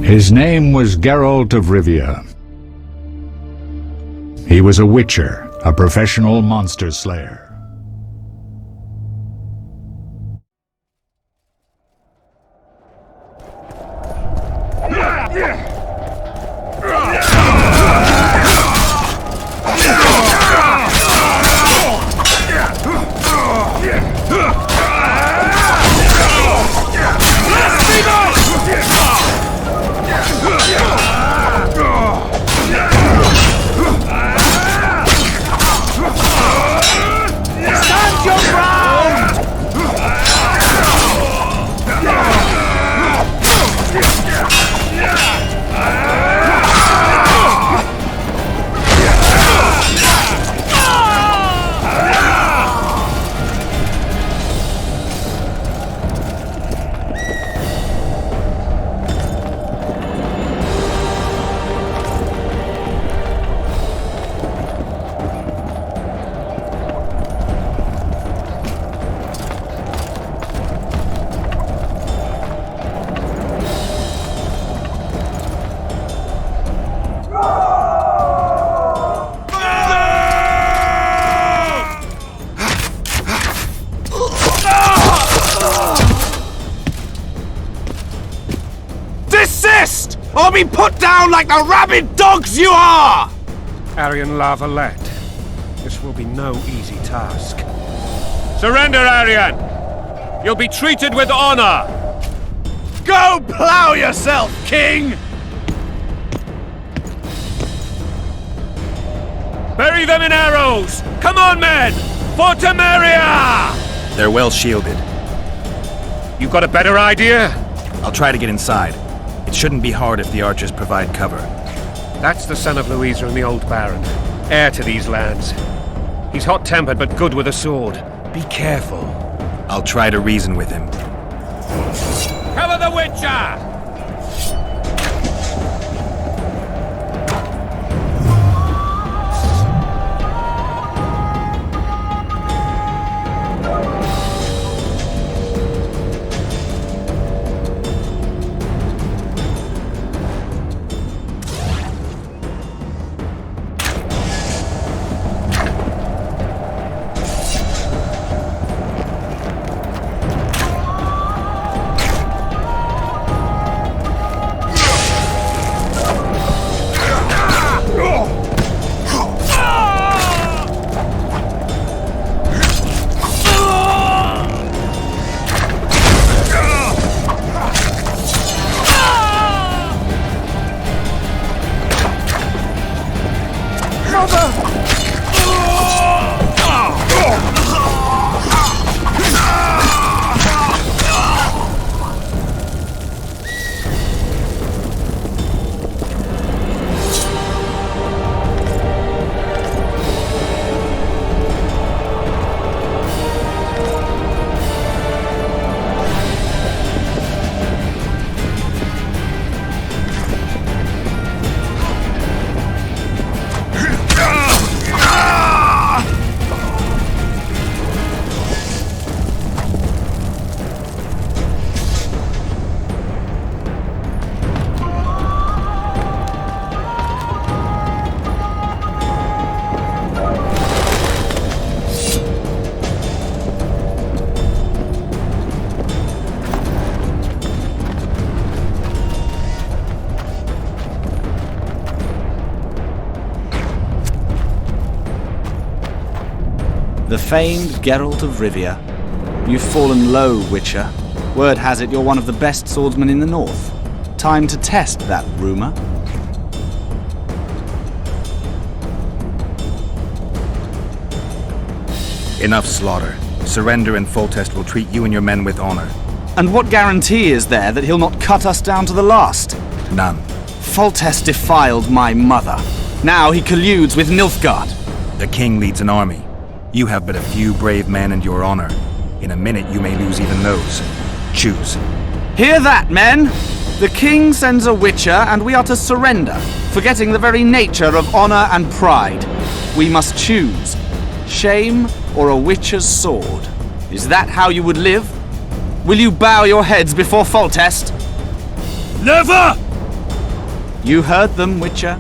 His name was Geralt of Rivia. He was a witcher, a professional monster slayer. Desist! Or be put down like the rabid dogs you are! Aryan Lavalette, this will be no easy task. Surrender, Aryan! You'll be treated with honor! Go plow yourself, King! Bury them in arrows! Come on, men! For Temeria! They're well shielded. You got a better idea? I'll try to get inside. It shouldn't be hard if the archers provide cover. That's the son of Louisa and the old Baron, heir to these lands. He's hot-tempered but good with a sword. Be careful. I'll try to reason with him. Cover the Witcher! The famed Geralt of Rivia. You've fallen low, Witcher. Word has it you're one of the best swordsmen in the north. Time to test that rumor. Enough slaughter. Surrender and Foltest will treat you and your men with honor. And what guarantee is there that he'll not cut us down to the last? None. Foltest defiled my mother. Now he colludes with Nilfgaard. The king leads an army. You have but a few brave men and your honor. In a minute you may lose even those. Choose. Hear that, men! The king sends a witcher and we are to surrender, forgetting the very nature of honor and pride. We must choose. Shame or a witcher's sword. Is that how you would live? Will you bow your heads before Foltest? Never! You heard them, Witcher.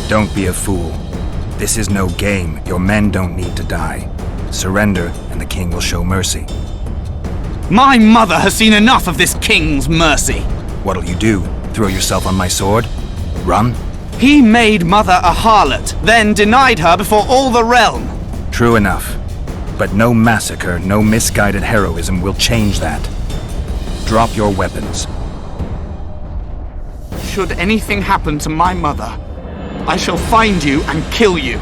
Don't be a fool. This is no game. Your men don't need to die. Surrender, and the king will show mercy. My mother has seen enough of this king's mercy. What'll you do? Throw yourself on my sword? Run? He made mother a harlot, then denied her before all the realm. True enough. But no massacre, no misguided heroism will change that. Drop your weapons. Should anything happen to my mother, I shall find you and kill you.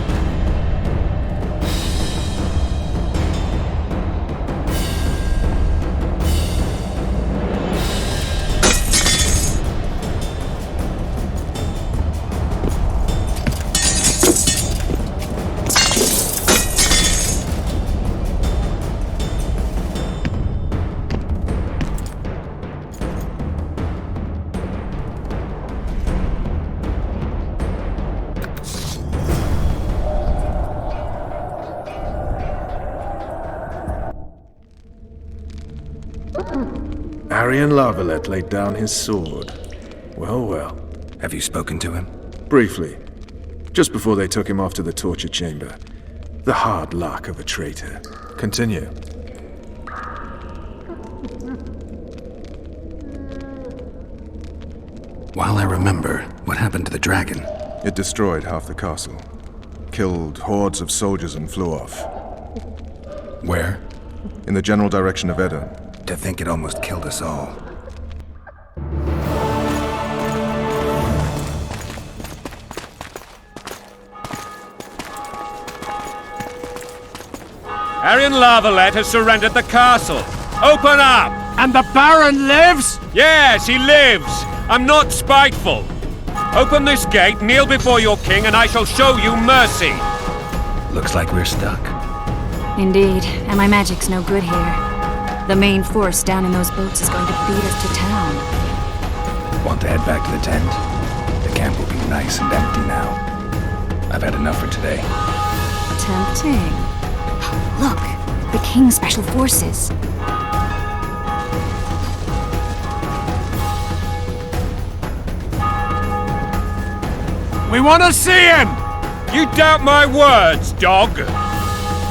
Arian Lavalette laid down his sword. Well, well. Have you spoken to him? Briefly. Just before they took him off to the torture chamber. The hard luck of a traitor. Continue. While I remember, what happened to the dragon? It destroyed half the castle. Killed hordes of soldiers and flew off. Where? In the general direction of Edom. To think it almost killed us all. Arian Lavalette has surrendered the castle. Open up! And the Baron lives? Yes, he lives. I'm not spiteful. Open this gate, kneel before your king, and I shall show you mercy. Looks like we're stuck. Indeed, and my magic's no good here. The main force down in those boats is going to beat us to town. Want to head back to the tent? The camp will be nice and empty now. I've had enough for today. Tempting. Look, the King's Special Forces. We want to see him! You doubt my words, dog?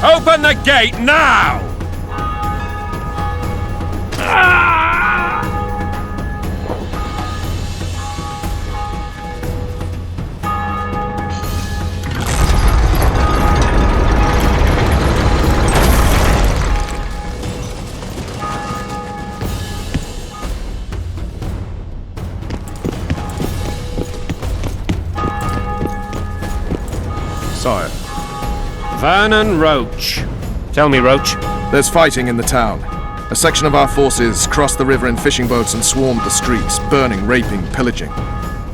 Open the gate now! Sire, Vernon Roach. Tell me, Roach. there's fighting in the town. A section of our forces crossed the river in fishing boats and swarmed the streets, burning, raping, pillaging.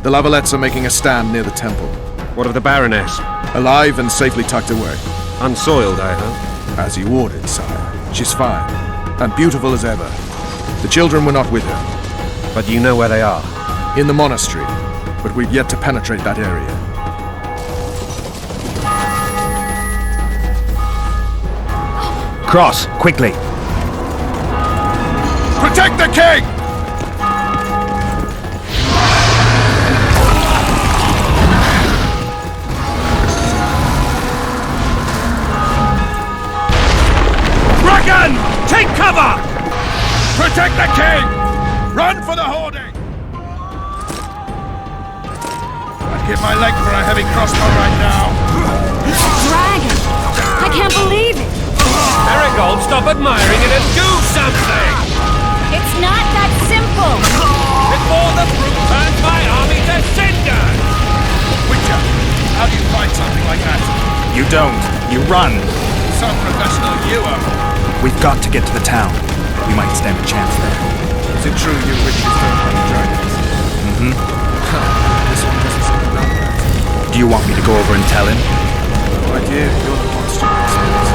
The Lavalettes are making a stand near the temple. What of the Baroness? Alive and safely tucked away. Unsoiled, I hope. As you ordered, sire. She's fine, and beautiful as ever. The children were not with her. But you know where they are. In the monastery, but we've yet to penetrate that area. Cross, quickly! Protect the king! Dragon! Take cover! Protect the king! Run for the hoarding! I'd give my leg for a heavy crossbow right now. Dragon! I can't believe it! Marigold, stop admiring it and do something! It's not that simple! Before the brute turns my army to cinder! Witcher, how do you fight something like that? You don't. You run. Some professional you are. We've got to get to the town. We might stand a chance there. Is it true you witches don't hunt dragons? Mm-hmm. This one doesn't seem like that. Do you want me to go over and tell him? No idea. You're the monster expert.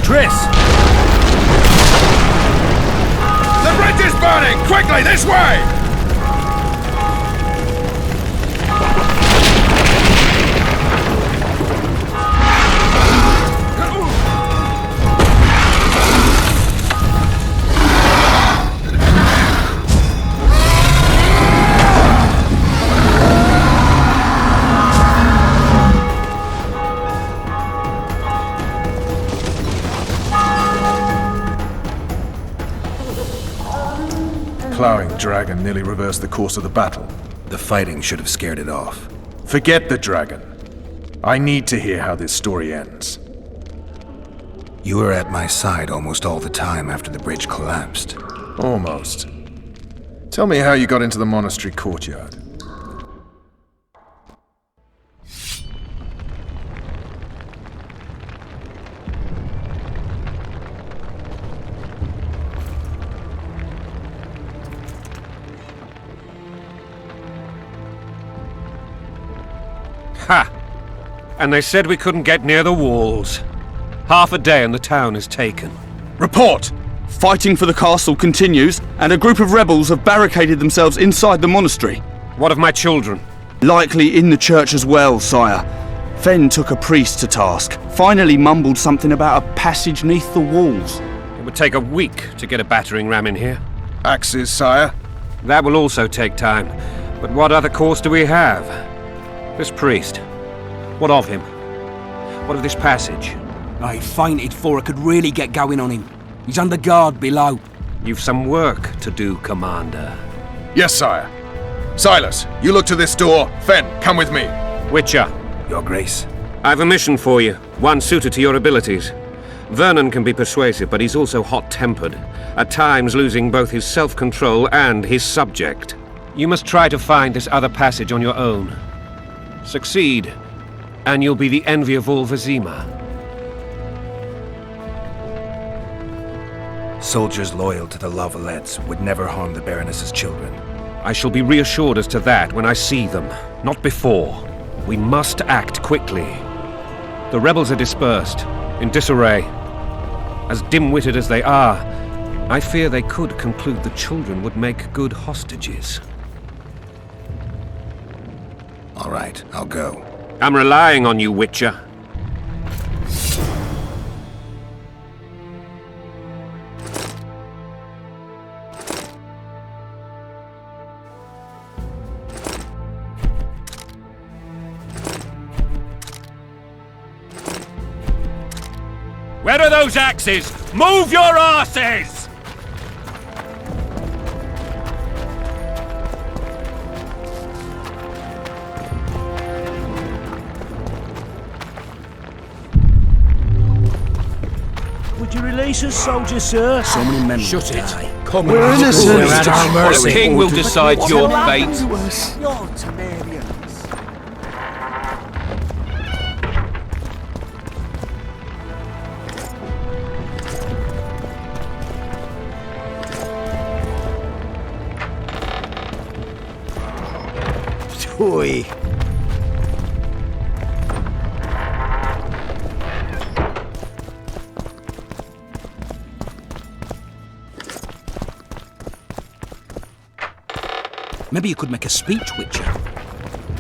Triss! The bridge is burning! Quickly, this way! Plowing dragon nearly reversed the course of the battle. The fighting should have scared it off. Forget the dragon. I need to hear how this story ends. You were at my side almost all the time after the bridge collapsed. Almost. Tell me how you got into the monastery courtyard. Ha! And they said we couldn't get near the walls. Half a day and the town is taken. Report! Fighting for the castle continues, and a group of rebels have barricaded themselves inside the monastery. What of my children? Likely in the church as well, sire. Fen took a priest to task, finally mumbled something about a passage neath the walls. It would take a week to get a battering ram in here. Axes, sire? That will also take time. But what other course do we have? This priest. What of him? What of this passage? I fainted before I could really get going on him. He's under guard below. You've some work to do, Commander. Yes, sire. Silas, you look to this door. Fen, come with me. Witcher, Your Grace. I've a mission for you, one suited to your abilities. Vernon can be persuasive, but he's also hot-tempered, at times losing both his self-control and his subject. You must try to find this other passage on your own. Succeed, and you'll be the envy of all Vizima. Soldiers loyal to the Lavalettes would never harm the Baroness's children. I shall be reassured as to that when I see them, not before. We must act quickly. The rebels are dispersed, in disarray. As dim-witted as they are, I fear they could conclude the children would make good hostages. All right, I'll go. I'm relying on you, Witcher. Where are those axes? Move your asses! Would you release us, soldier, sir? So many men Shut will it. die. Come We're on. innocent. We're at our mercy. The king will decide your fate. You're Temerians. Toy. Maybe you could make a speech, Witcher.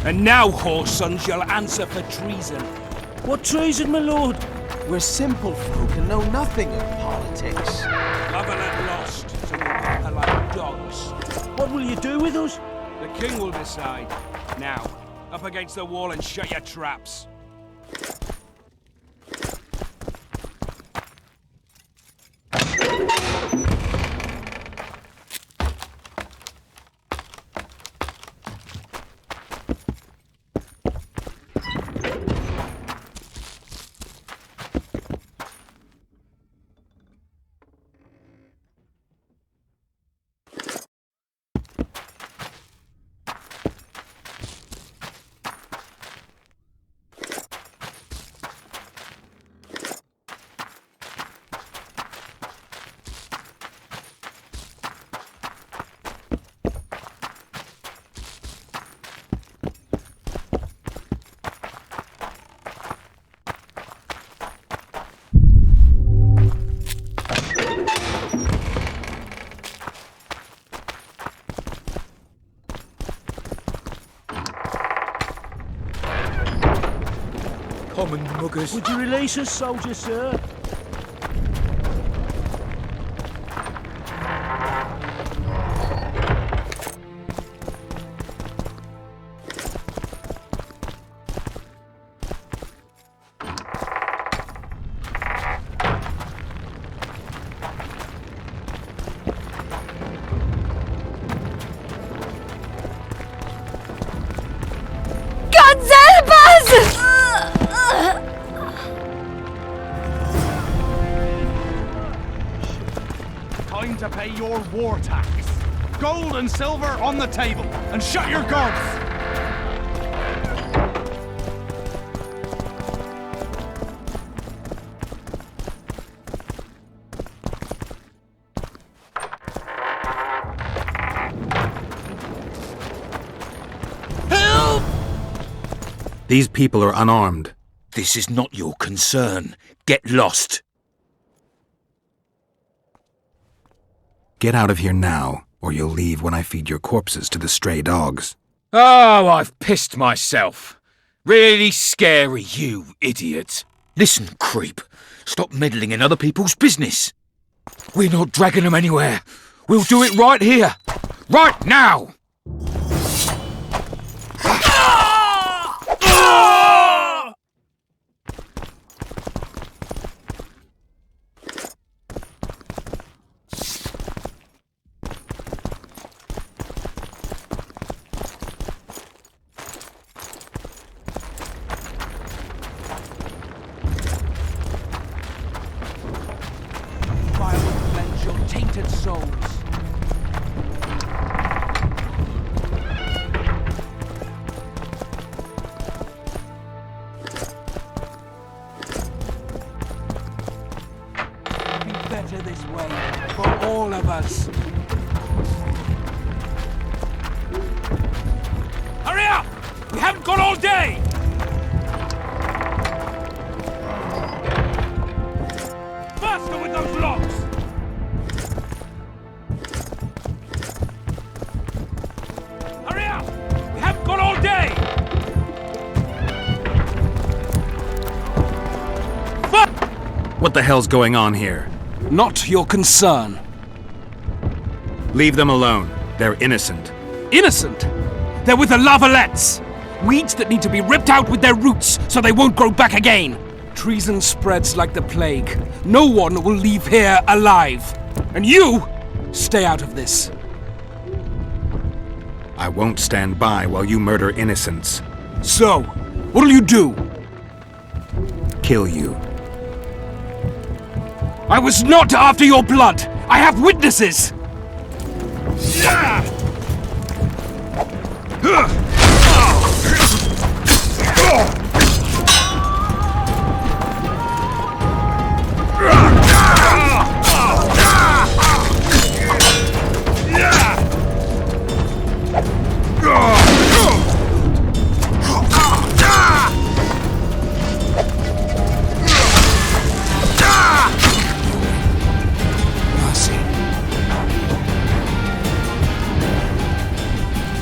And now, whore sons, you'll answer for treason. What treason, my lord? We're simple folk and know nothing of politics. Lavalette lost, so we'll conquer like dogs. What will you do with us? The king will decide. Now, up against the wall and shut your traps. Common muggers. Would you release us, soldier, sir? Time to pay your war tax. Gold and silver on the table, and shut your guns! These people are unarmed. This is not your concern. Get lost. Get out of here now, or you'll leave when I feed your corpses to the stray dogs. Oh, I've pissed myself. Really scary, you idiot. Listen, creep. Stop meddling in other people's business. We're not dragging them anywhere. We'll do it right here. Right now! Fire will cleanse your tainted souls. Be better this way, for all of us. Hurry up! We haven't got all day! Faster with those logs! Hurry up! We haven't got all day! What the hell's going on here? Not your concern. Leave them alone. They're innocent. Innocent? They're with the Lavalettes! Weeds that need to be ripped out with their roots so they won't grow back again! Treason spreads like the plague. No one will leave here alive. And you, stay out of this. I won't stand by while you murder innocents. So, what'll you do? Kill you. I was not after your blood! I have witnesses!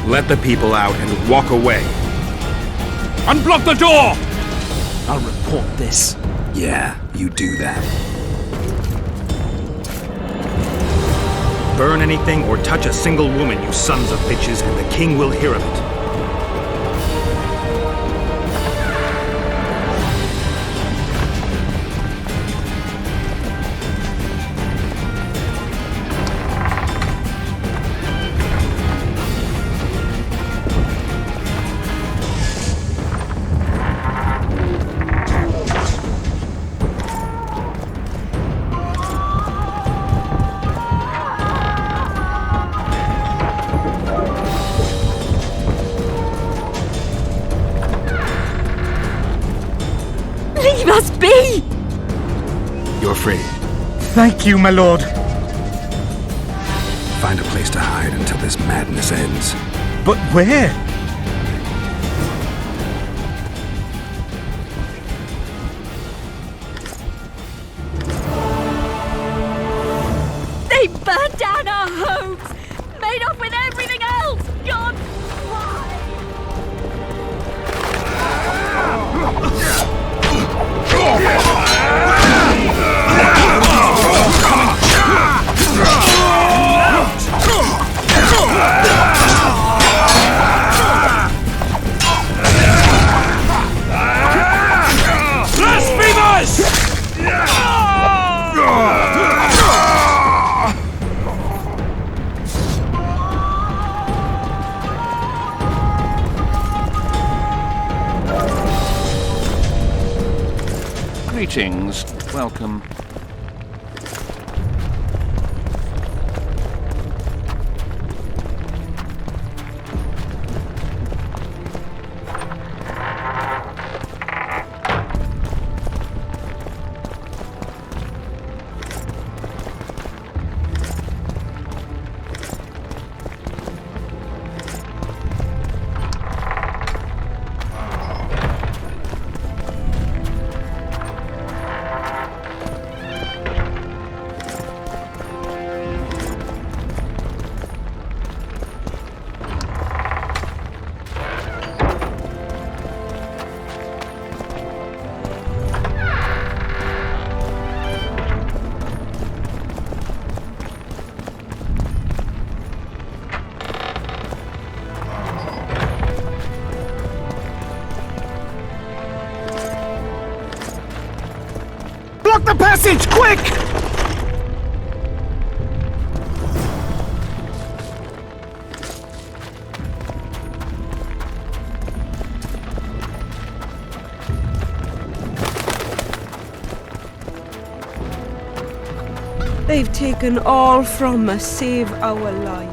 Let the people out and walk away. Unblock the door! I'll report this. Yeah, you do that. Burn anything or touch a single woman, you sons of bitches, and the king will hear of it. Leave us be! You're free. Thank you, my lord. Find a place to hide until this madness ends. But where? They burned down our homes! Made off with everything else! God, why? Greetings. Welcome. Block the passage, quick! They've taken all from us, save our lives.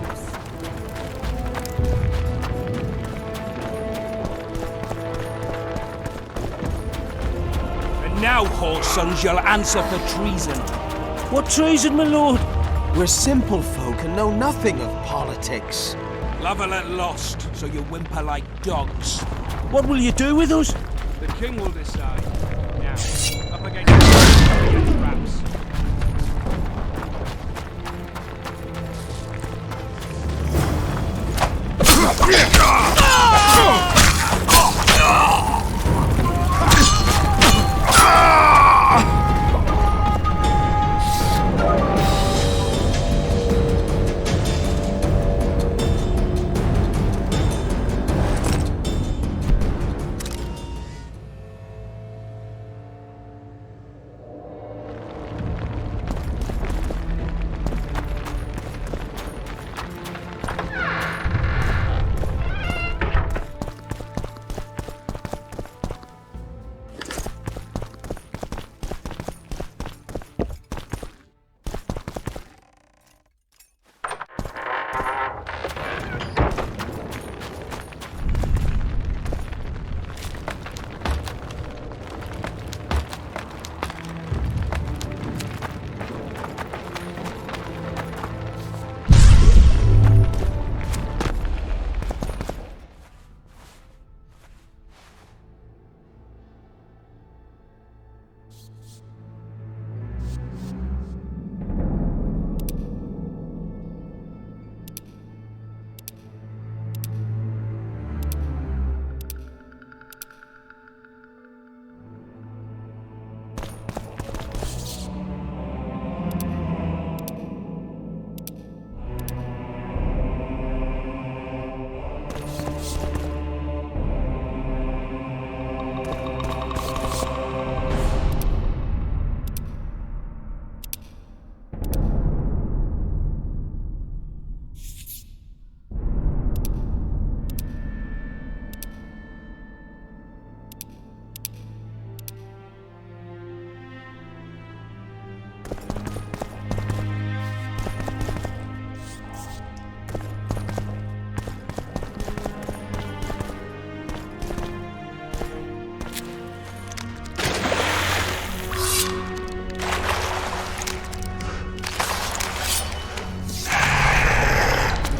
Now, whoresons, you'll answer for treason. What treason, my lord? We're simple folk and know nothing of politics. Lavalette lost, so you whimper like dogs. What will you do with us? The king will decide. Now, up against the traps.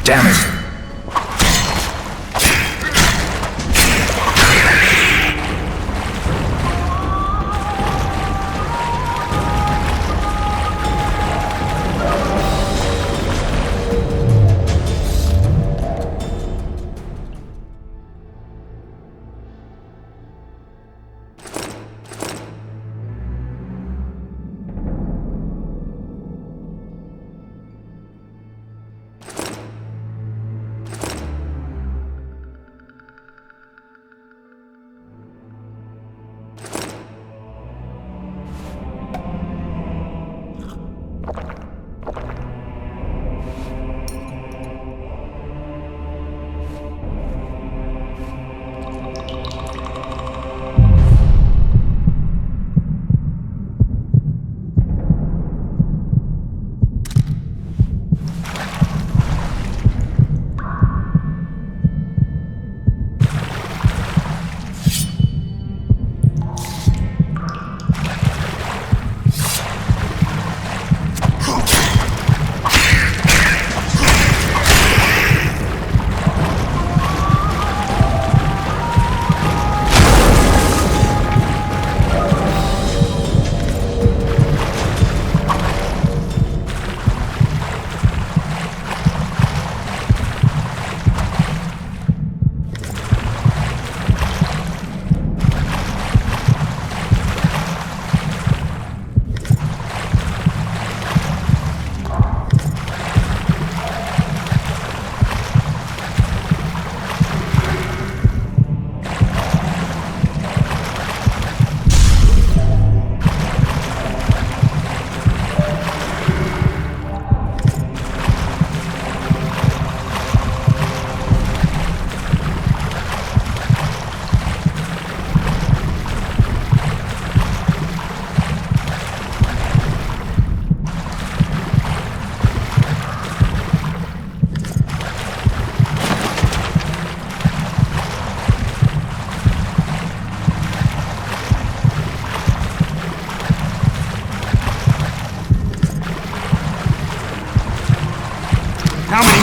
Damn it!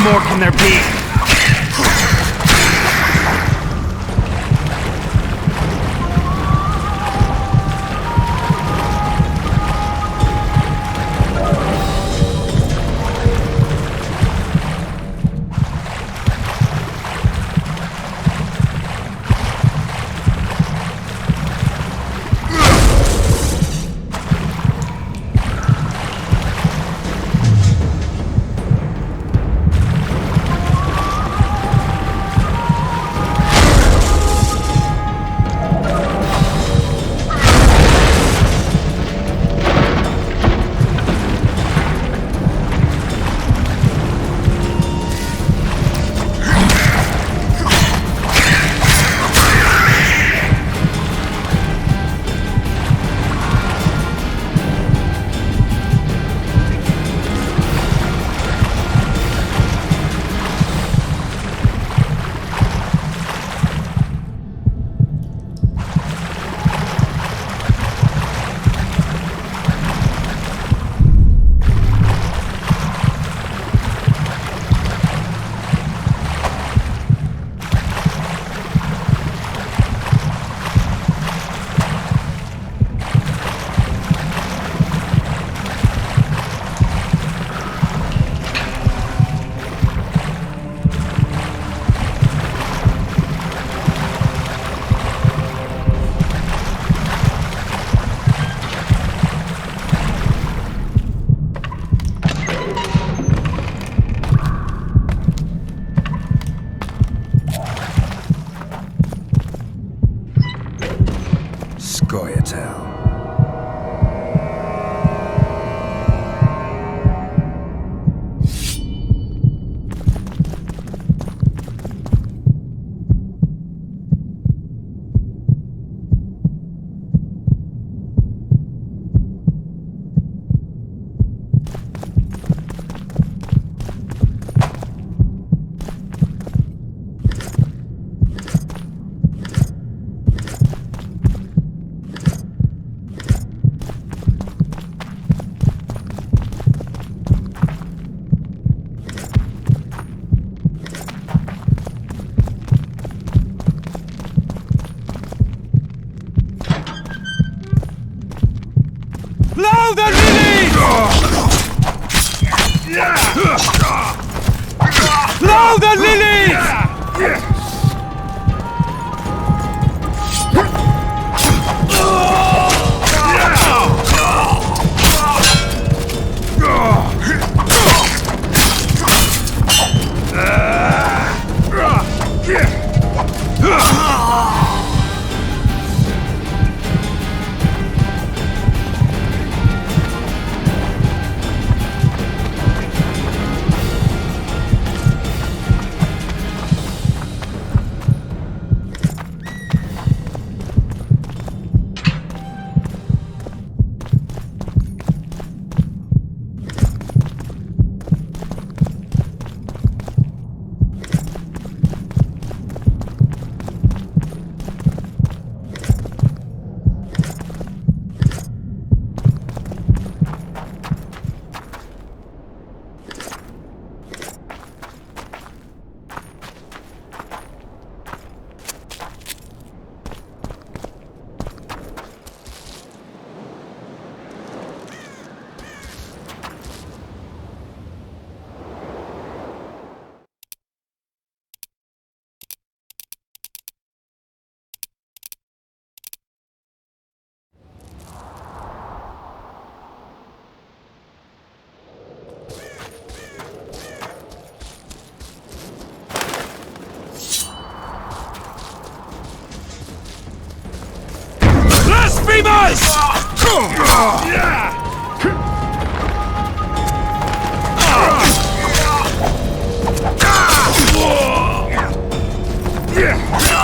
more can there be? Blow the lilies! Blow the lilies!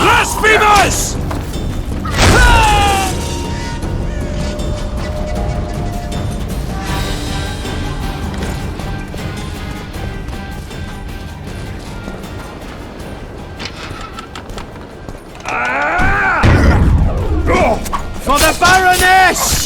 Blasphemous! For the Baroness!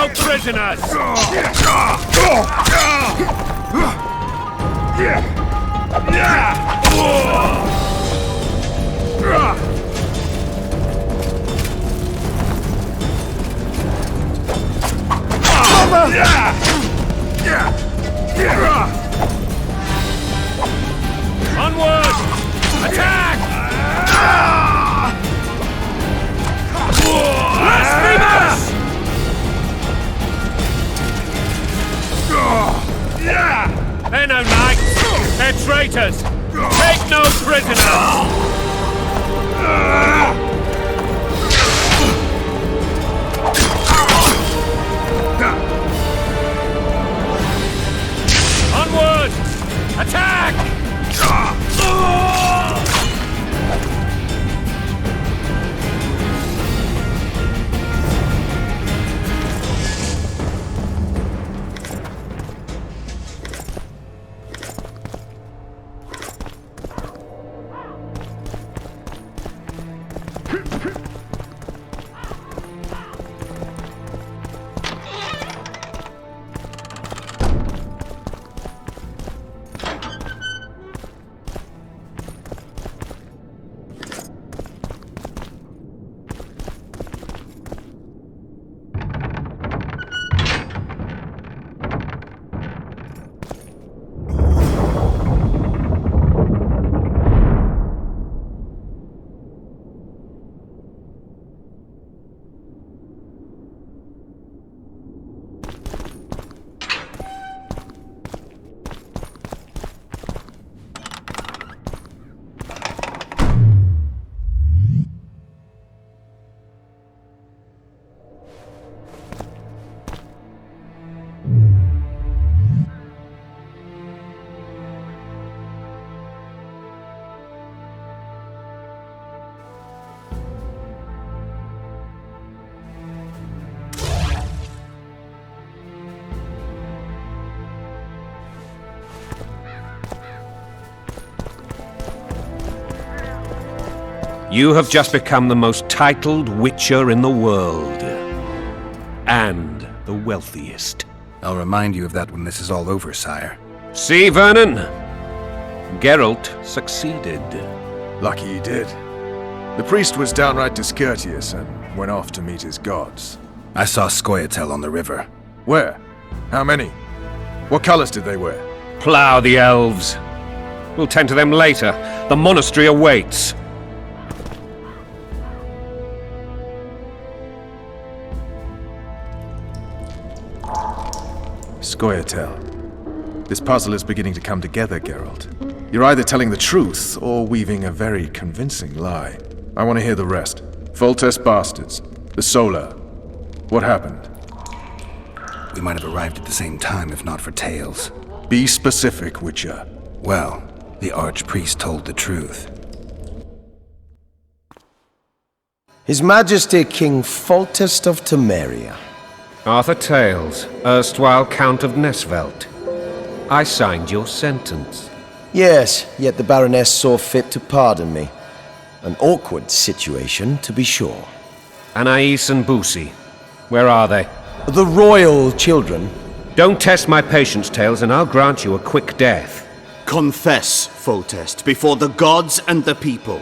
no prisoners! Onward! Attack! Blasphemous! They're no knights! They're traitors! Take no prisoners! Onward! Attack! You have just become the most titled witcher in the world. And the wealthiest. I'll remind you of that when this is all over, sire. See, Vernon? Geralt succeeded. Lucky he did. The priest was downright discourteous and went off to meet his gods. I saw Scoia'tael on the river. Where? How many? What colors did they wear? Plough the elves. We'll tend to them later. The monastery awaits. Scoia'tael. This puzzle is beginning to come together, Geralt. You're either telling the truth or weaving a very convincing lie. I want to hear the rest. Foltest bastards. The Solar. What happened? We might have arrived at the same time if not for tales. Be specific, Witcher. Well, the Archpriest told the truth. His Majesty King Foltest of Temeria. Arthur Tales, erstwhile Count of Nesvelt. I signed your sentence. Yes, yet the Baroness saw fit to pardon me. An awkward situation, to be sure. Anais and Boussy, where are they? The royal children. Don't test my patience, Tales, and I'll grant you a quick death. Confess, Foltest, before the gods and the people.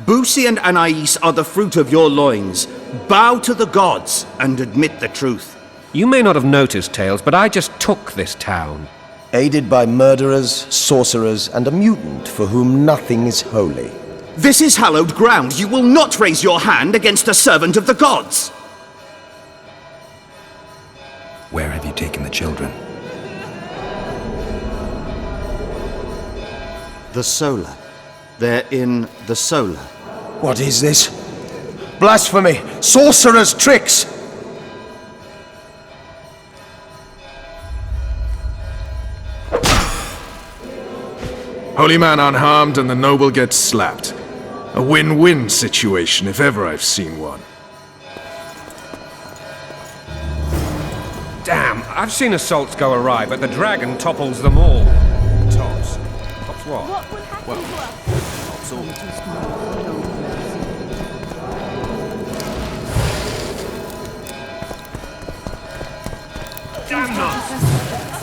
Boussy and Anais are the fruit of your loins. Bow to the gods and admit the truth. You may not have noticed, Tales, but I just took this town. Aided by murderers, sorcerers, and a mutant for whom nothing is holy. This is hallowed ground. You will not raise your hand against a servant of the gods. Where have you taken the children? The Solar. They're in the Solar. What is this? Blasphemy! Sorcerer's tricks! Holy man unharmed and the noble gets slapped. A win-win situation, if ever I've seen one. Damn, I've seen assaults go awry, but the dragon topples them all. Tops. Tops what? What will happen to us? Tops all.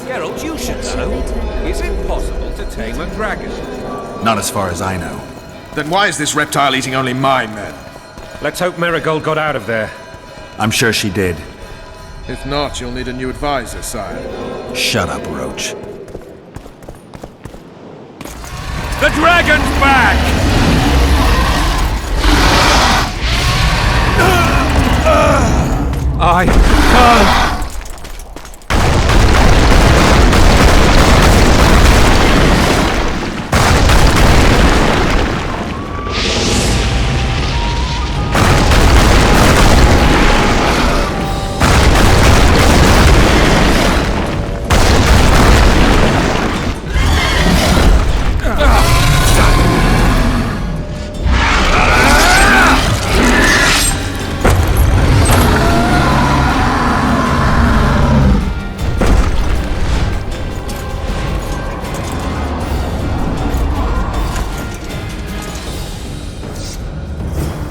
Geralt, you should know. Is it possible to tame a dragon? Not as far as I know. Then why is this reptile eating only my men? Let's hope Marigold got out of there. I'm sure she did. If not, you'll need a new advisor, sire. Shut up, Roach. The dragon's back! I can't.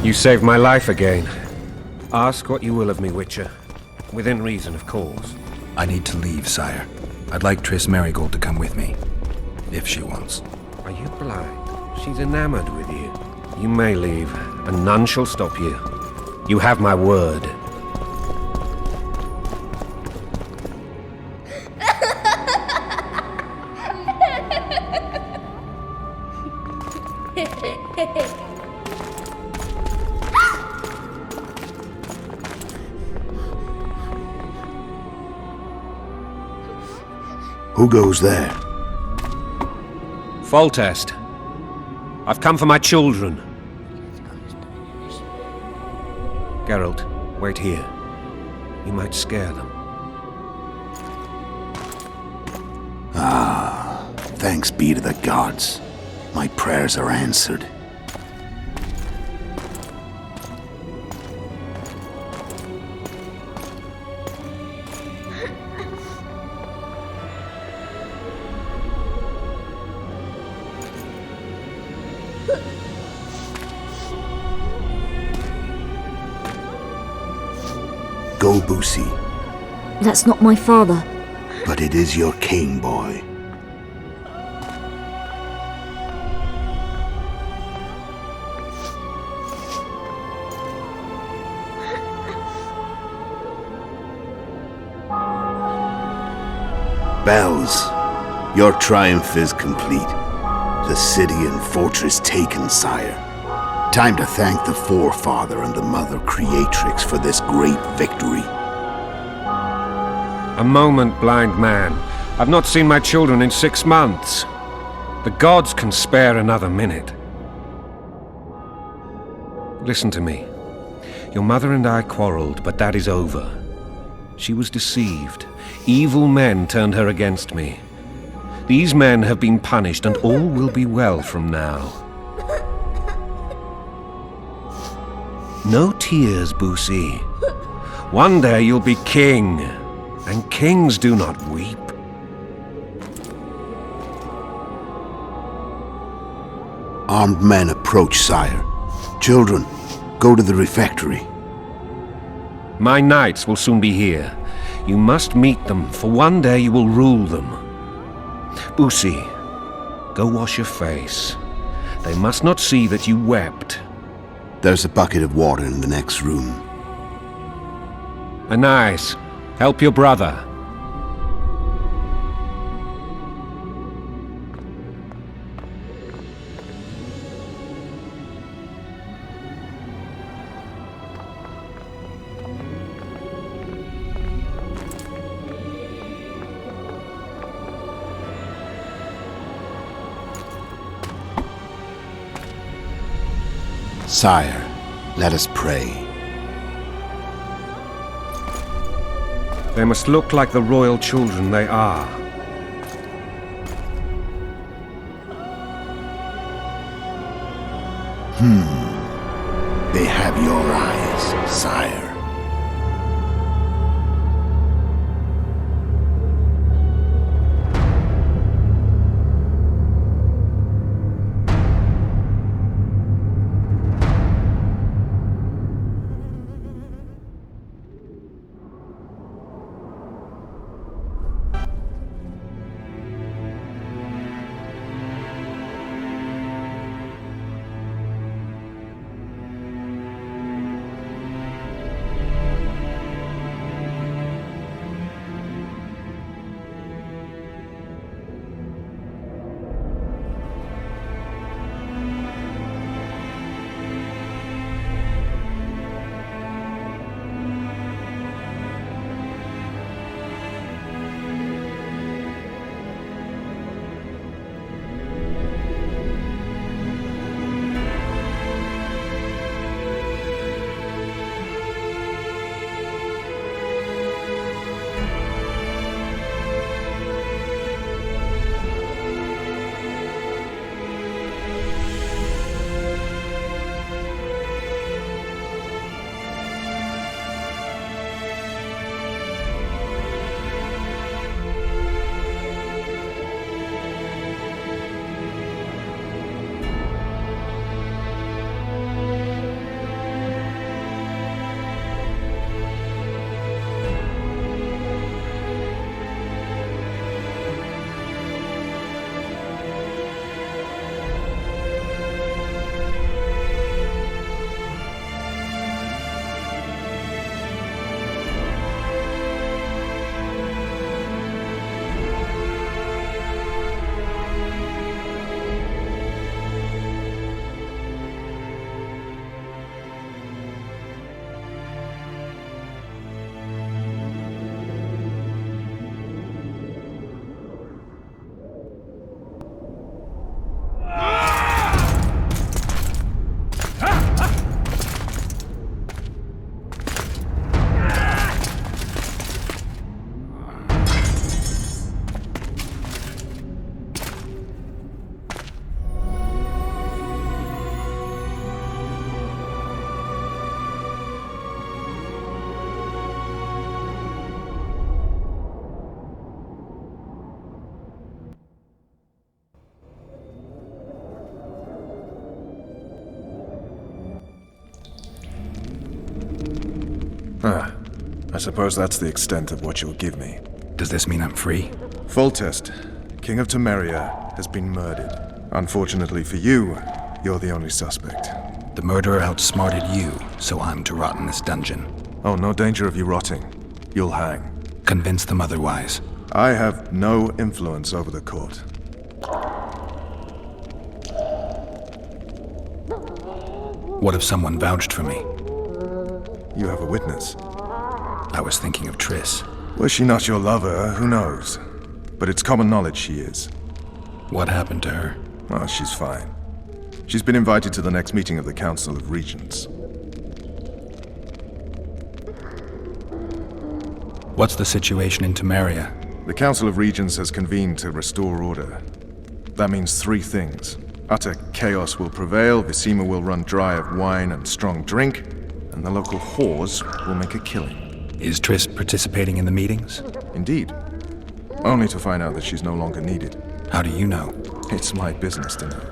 You saved my life again. Ask what you will of me, Witcher. Within reason, of course. I need to leave, sire. I'd like Triss Marigold to come with me. If she wants. Are you blind? She's enamored with you. You may leave, and none shall stop you. You have my word. Who goes there? Foltest. I've come for my children. Geralt, wait here. You might scare them. Ah, thanks be to the gods. My prayers are answered. Go, Boosie. That's not my father. But it is your king, boy. Bells, your triumph is complete. The city and fortress taken, sire. Time to thank the Forefather and the Mother Creatrix for this great victory. A moment, blind man. I've not seen my children in 6 months. The gods can spare another minute. Listen to me. Your mother and I quarreled, but that is over. She was deceived. Evil men turned her against me. These men have been punished, and all will be well from now. No tears, Boosie. One day you'll be king, and kings do not weep. Armed men approach, sire. Children, go to the refectory. My knights will soon be here. You must meet them, for one day you will rule them. Boosie, go wash your face. They must not see that you wept. There's a bucket of water in the next room. Anais, help your brother. Sire, let us pray. They must look like the royal children they are. They have your eyes, sire. I suppose that's the extent of what you'll give me. Does this mean I'm free? Foltest, King of Temeria, has been murdered. Unfortunately for you, you're the only suspect. The murderer outsmarted you, so I'm to rot in this dungeon. Oh, no danger of you rotting. You'll hang. Convince them otherwise. I have no influence over the court. What if someone vouched for me? You have a witness. I was thinking of Triss. Was she not your lover? Who knows? But it's common knowledge she is. What happened to her? Oh, she's fine. She's been invited to the next meeting of the Council of Regents. What's the situation in Temeria? The Council of Regents has convened to restore order. That means 3 things. Utter chaos will prevail, Visima will run dry of wine and strong drink, and the local whores will make a killing. Is Triss participating in the meetings? Indeed. Only to find out that she's no longer needed. How do you know? It's my business to know.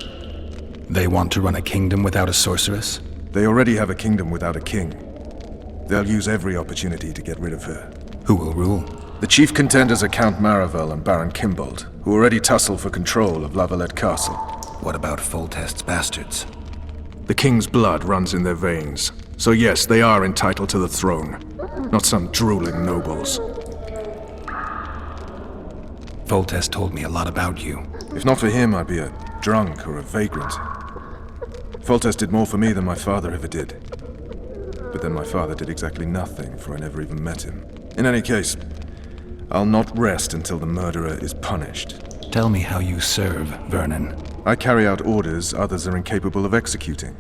They want to run a kingdom without a sorceress? They already have a kingdom without a king. They'll use every opportunity to get rid of her. Who will rule? The chief contenders are Count Maravel and Baron Kimbold, who already tussle for control of Lavalette Castle. What about Foltest's bastards? The king's blood runs in their veins. So yes, they are entitled to the throne. Not some drooling nobles. Foltest told me a lot about you. If not for him, I'd be a drunk or a vagrant. Foltest did more for me than my father ever did. But then my father did exactly nothing, for I never even met him. In any case, I'll not rest until the murderer is punished. Tell me how you serve, Vernon. I carry out orders others are incapable of executing.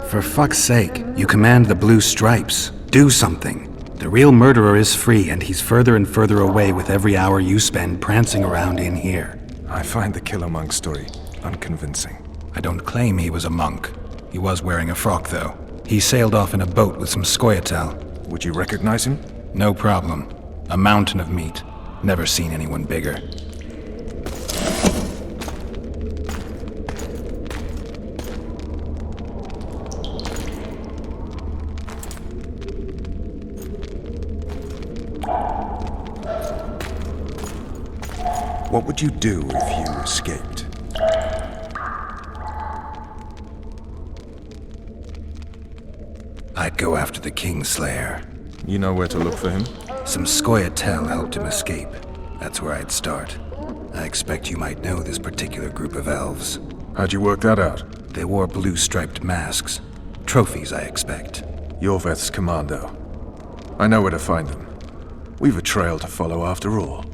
For fuck's sake, you command the Blue Stripes. Do something. The real murderer is free, and he's further and further away with every hour you spend prancing around in here. I find the Killer Monk story unconvincing. I don't claim he was a monk. He was wearing a frock, though. He sailed off in a boat with some Scoia'tael. Would you recognize him? No problem. A mountain of meat. Never seen anyone bigger. What would you do if you escaped? I'd go after the Kingslayer. You know where to look for him? Some Scoia'tael helped him escape. That's where I'd start. I expect you might know this particular group of elves. How'd you work that out? They wore blue-striped masks. Trophies, I expect. Yorveth's commando. I know where to find them. We've a trail to follow after all.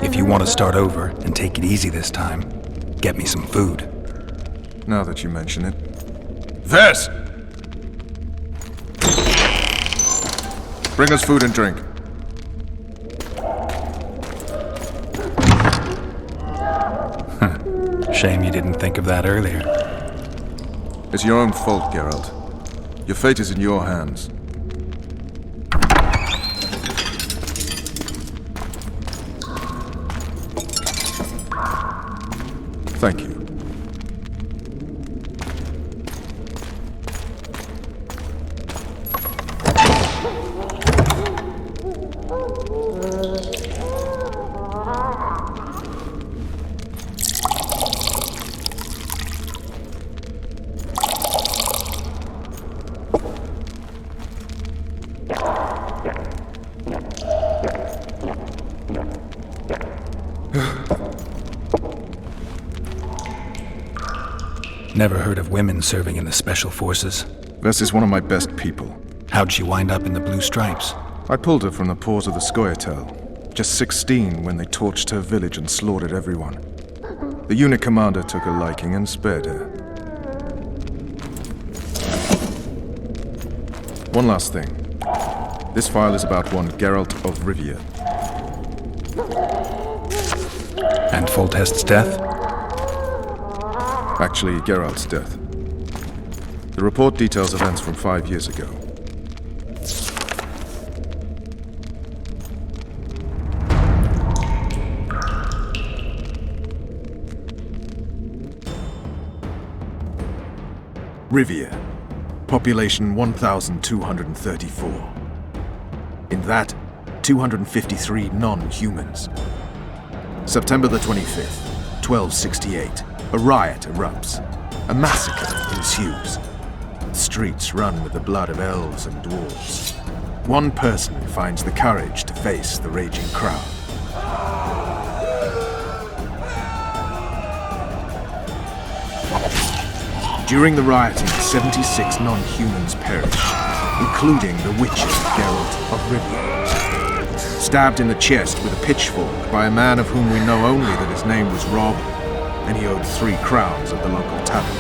If you want to start over and take it easy this time, get me some food. Now that you mention it. Vess! Bring us food and drink. Shame you didn't think of that earlier. It's your own fault, Geralt. Your fate is in your hands. Thank you. Never heard of women serving in the Special Forces. Vess is one of my best people. How'd she wind up in the Blue Stripes? I pulled her from the paws of the Scoia'tael. Just 16 when they torched her village and slaughtered everyone. The unit commander took a liking and spared her. One last thing. This file is about one Geralt of Rivia. And Foltest's death? Actually, Geralt's death. The report details events from 5 years ago. Rivia. Population 1,234. In that, 253 non-humans. September the 25th, 1268. A riot erupts. A massacre ensues. The streets run with the blood of elves and dwarves. One person finds the courage to face the raging crowd. During the rioting, 76 non-humans perished, including the Witcher, Geralt of Rivia. Stabbed in the chest with a pitchfork by a man of whom we know only that his name was Rob, and he owed 3 crowns at the local tavern.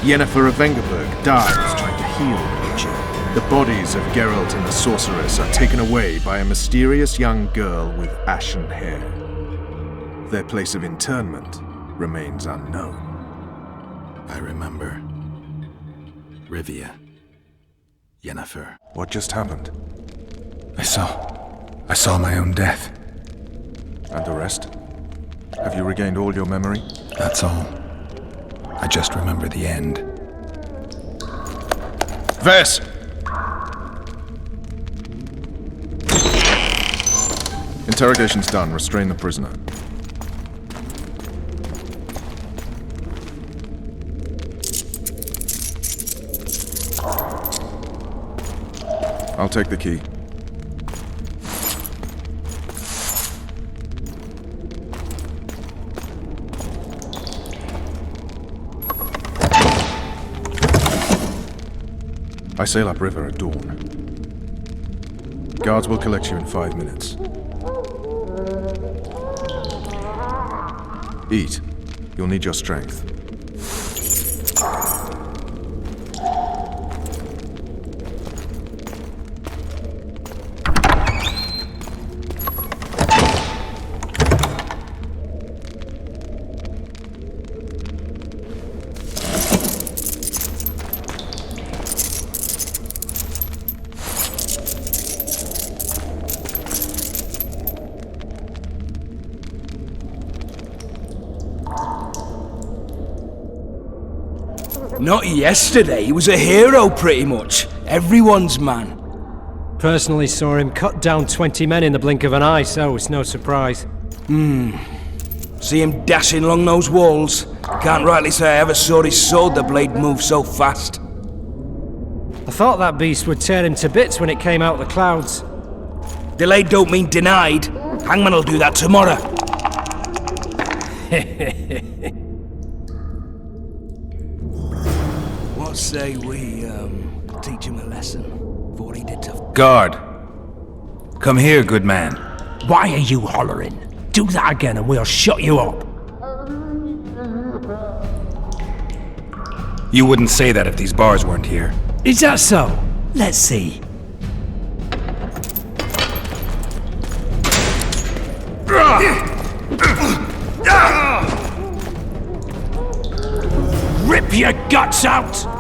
Yennefer of Vengerberg dies trying to heal the Witcher. The bodies of Geralt and the sorceress are taken away by a mysterious young girl with ashen hair. Their place of interment remains unknown. I remember. Rivia. Yennefer. What just happened? I saw my own death. And the rest? Have you regained all your memory? That's all. I just remember the end. Vess! Interrogation's done. Restrain the prisoner. I'll take the key. I sail upriver at dawn. Guards will collect you in 5 minutes. Eat. You'll need your strength. Not yesterday, he was a hero pretty much. Everyone's man. Personally saw him cut down 20 men in the blink of an eye, so it's no surprise. See him dashing along those walls. Can't rightly say I ever saw his sword, the blade move so fast. I thought that beast would tear him to bits when it came out of the clouds. Delayed don't mean denied. Hangman'll do that tomorrow. What say we, teach him a lesson for what he did to... Guard! Come here, good man. Why are you hollering? Do that again and we'll shut you up. You wouldn't say that if these bars weren't here. Is that so? Let's see. Rip your guts out!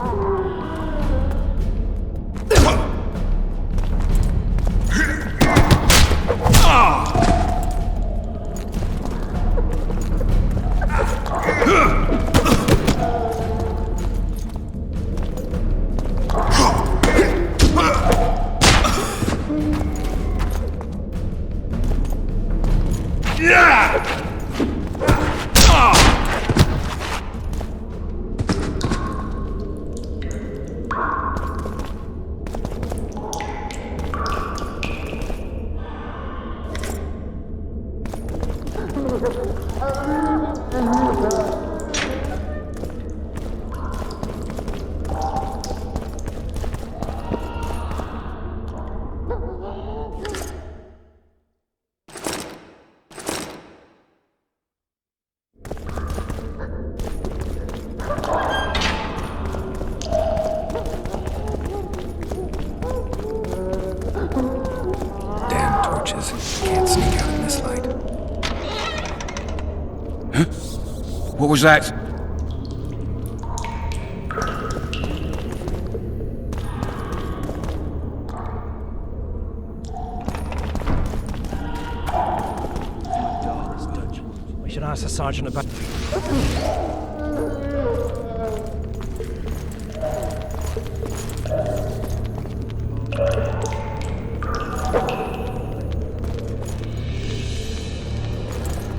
Can't sneak out in this light. Huh? What was that? We should ask the sergeant about...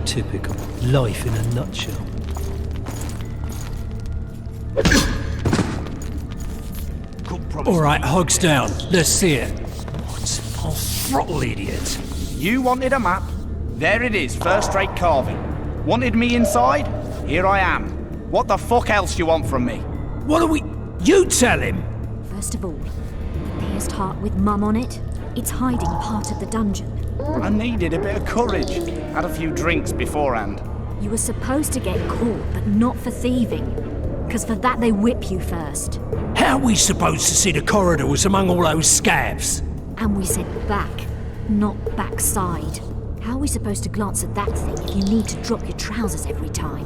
Typical. Life in a nutshell. Alright, hogs down. Let's see it. What? I'll throttle, idiot. You wanted a map? There it is, first-rate carving. Wanted me inside? Here I am. What the fuck else you want from me? What are we... You tell him! First of all, the pierced heart with Mum on it, it's hiding part of the dungeon. I needed a bit of courage. Had a few drinks beforehand. You were supposed to get caught, but not for thieving. Because for that they whip you first. How are we supposed to see the corridors among all those scabs? And we said back, not backside. How are we supposed to glance at that thing if you need to drop your trousers every time?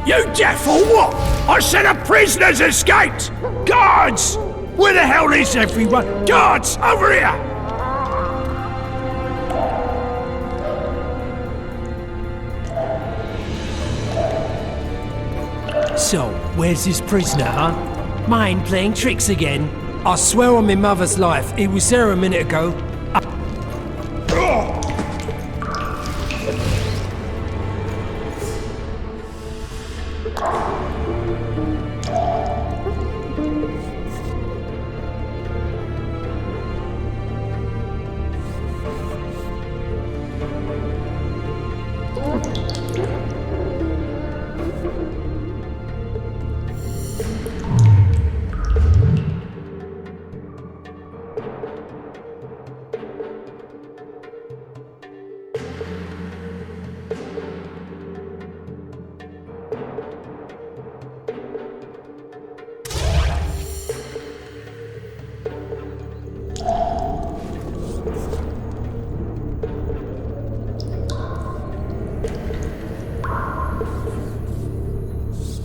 You deaf or what? I said a prisoner's escaped! Guards! Where the hell is everyone? Guards, over here! So, where's this prisoner, huh? Mind playing tricks again? I swear on my mother's life, he was there a minute ago.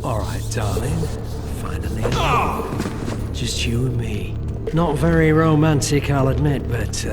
Alright, darling. Finally alone. Just you and me. Not very romantic, I'll admit, but,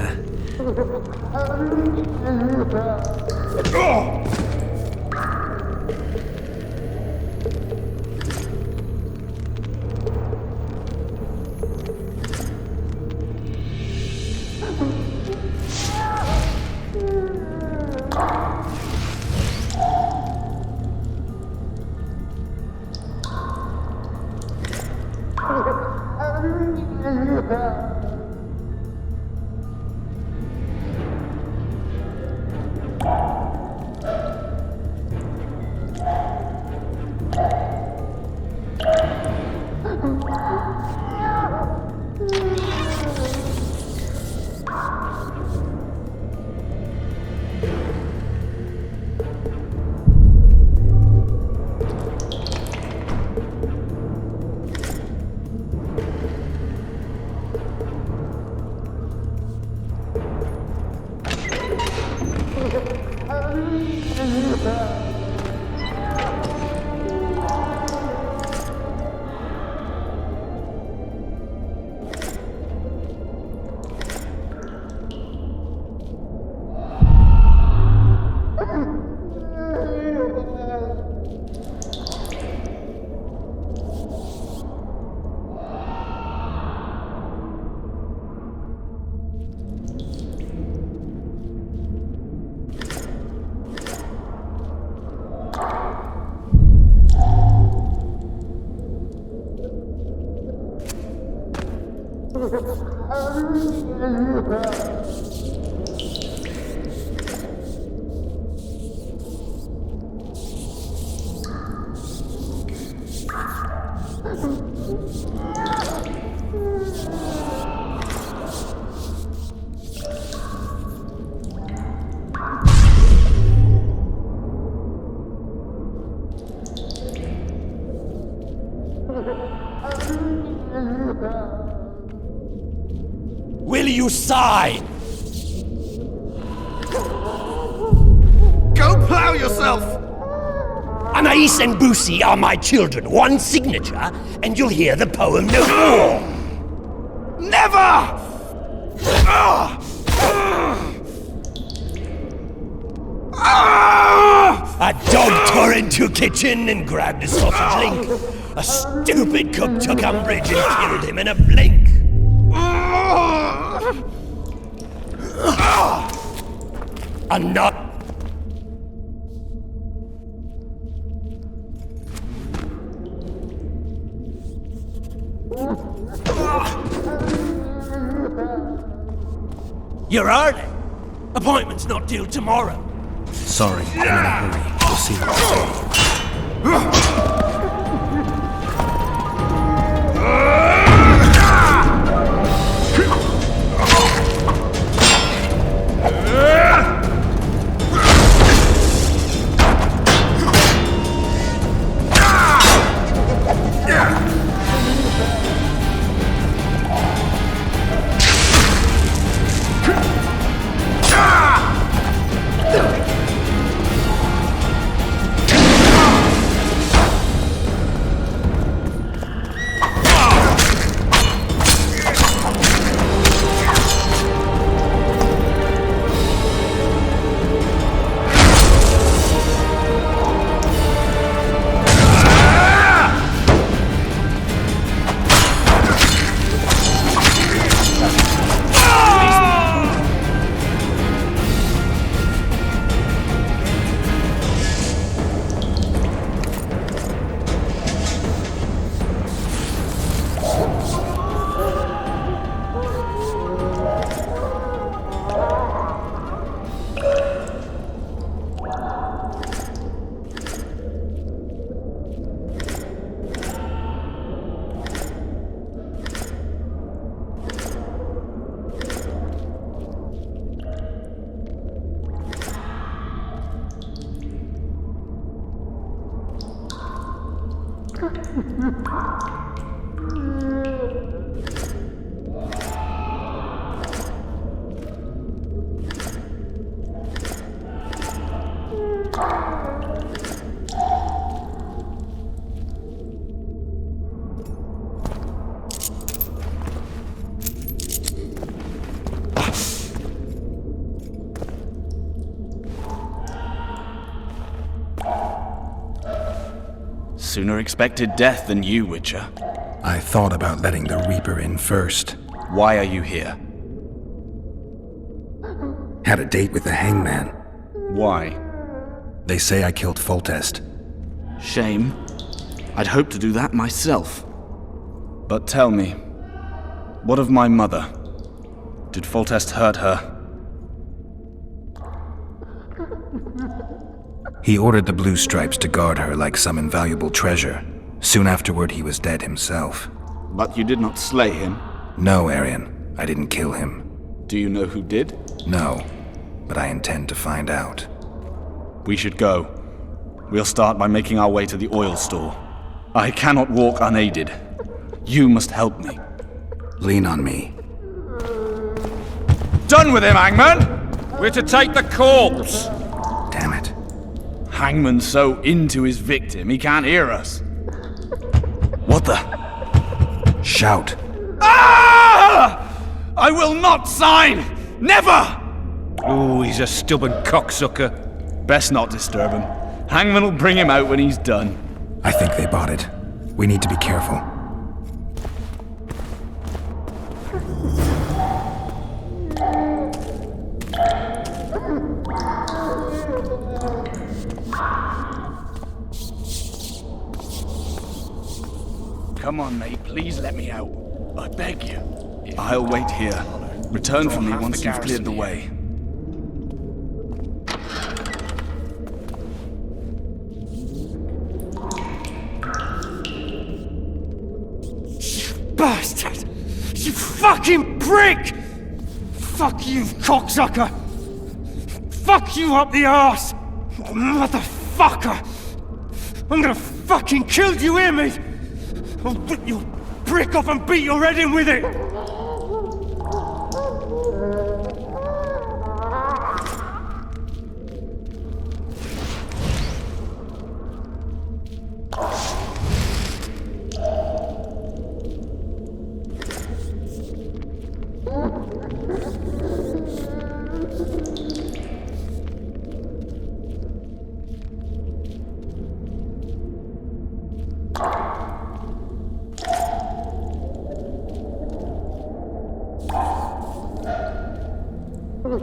Will you sign? Go plow yourself! Anais and Boosie are my children. One signature, and you'll hear the poem no more. Never! A dog tore into a kitchen and grabbed a sausage link. A stupid cook took umbrage and killed him in a blink. I'm not. You're early. Appointment's not due tomorrow. Sorry, I'm in a hurry. We'll see what Sooner expected death than you, Witcher. I thought about letting the Reaper in first. Why are you here? Had a date with the hangman. Why? They say I killed Foltest. Shame. I'd hoped to do that myself. But tell me, what of my mother? Did Foltest hurt her? He ordered the Blue Stripes to guard her like some invaluable treasure. Soon afterward, he was dead himself. But you did not slay him? No, Arian. I didn't kill him. Do you know who did? No, but I intend to find out. We should go. We'll start by making our way to the oil store. I cannot walk unaided. You must help me. Lean on me. Done with him, Hangman! We're to take the corpse! Damn it. Hangman's so into his victim, he can't hear us. What the? Shout. Ah! I will not sign! Never! Oh, he's a stubborn cocksucker. Best not disturb him. Hangman will bring him out when he's done. I think they bought it. We need to be careful. Come on, mate. Please let me out. I beg you. I'll wait here. Return for me once you've cleared the way. Bastard! You fucking prick! Fuck you, cocksucker! Fuck you up the arse! Motherfucker! I'm gonna fucking kill you, hear me? I'll rip your prick off and beat your head in with it! These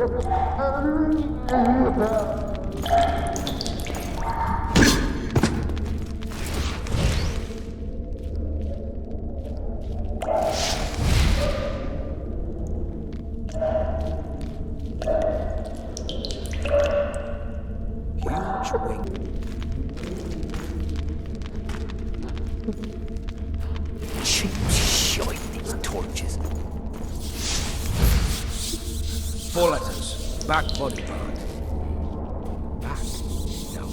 torches. 4 letters. Back body part. Back. No.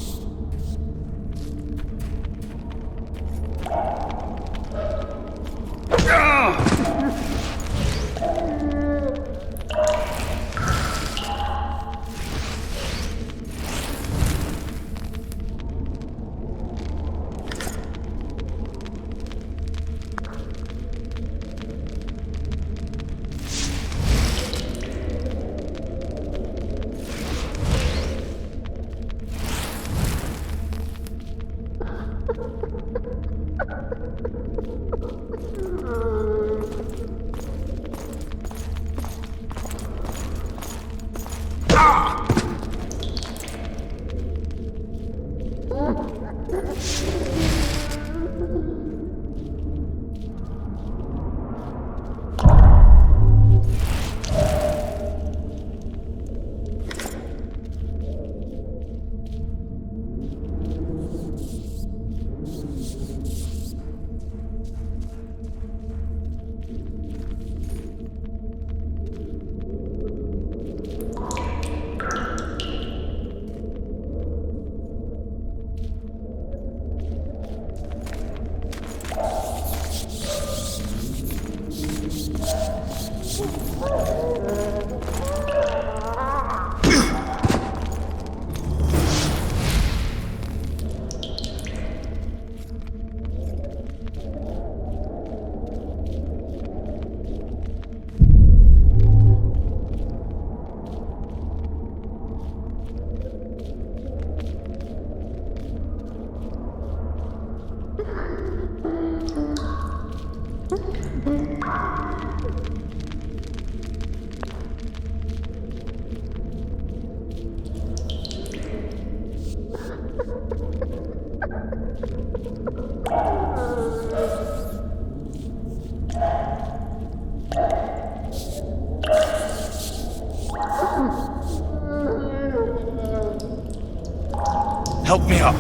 Help me up.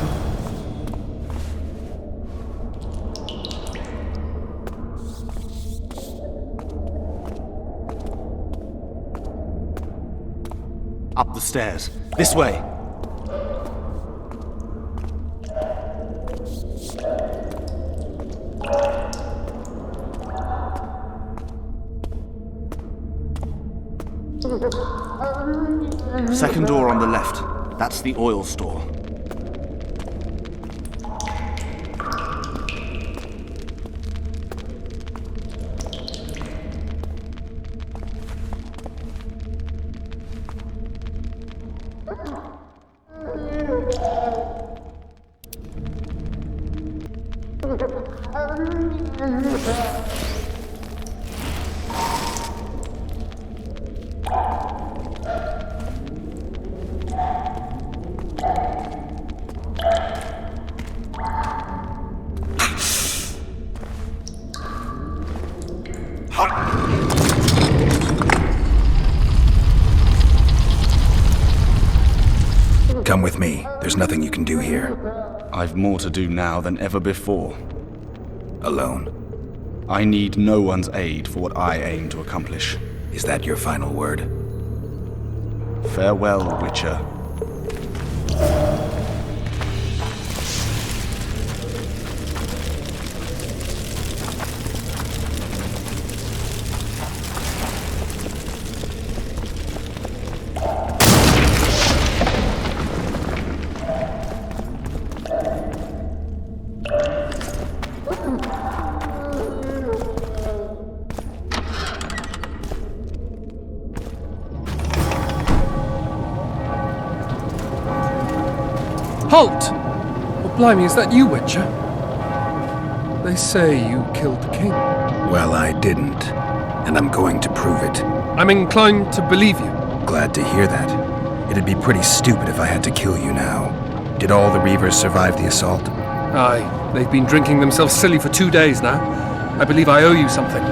Up the stairs. This way. Second door on the left. That's the oil store. Come with me. There's nothing you can do here. I've more to do now than ever before. Alone. I need no one's aid for what I aim to accomplish. Is that your final word? Farewell, Witcher. Halt! Oh, blimey, is that you, Witcher? They say you killed the king. Well, I didn't. And I'm going to prove it. I'm inclined to believe you. Glad to hear that. It'd be pretty stupid if I had to kill you now. Did all the Reavers survive the assault? Aye, they've been drinking themselves silly for 2 days now. I believe I owe you something.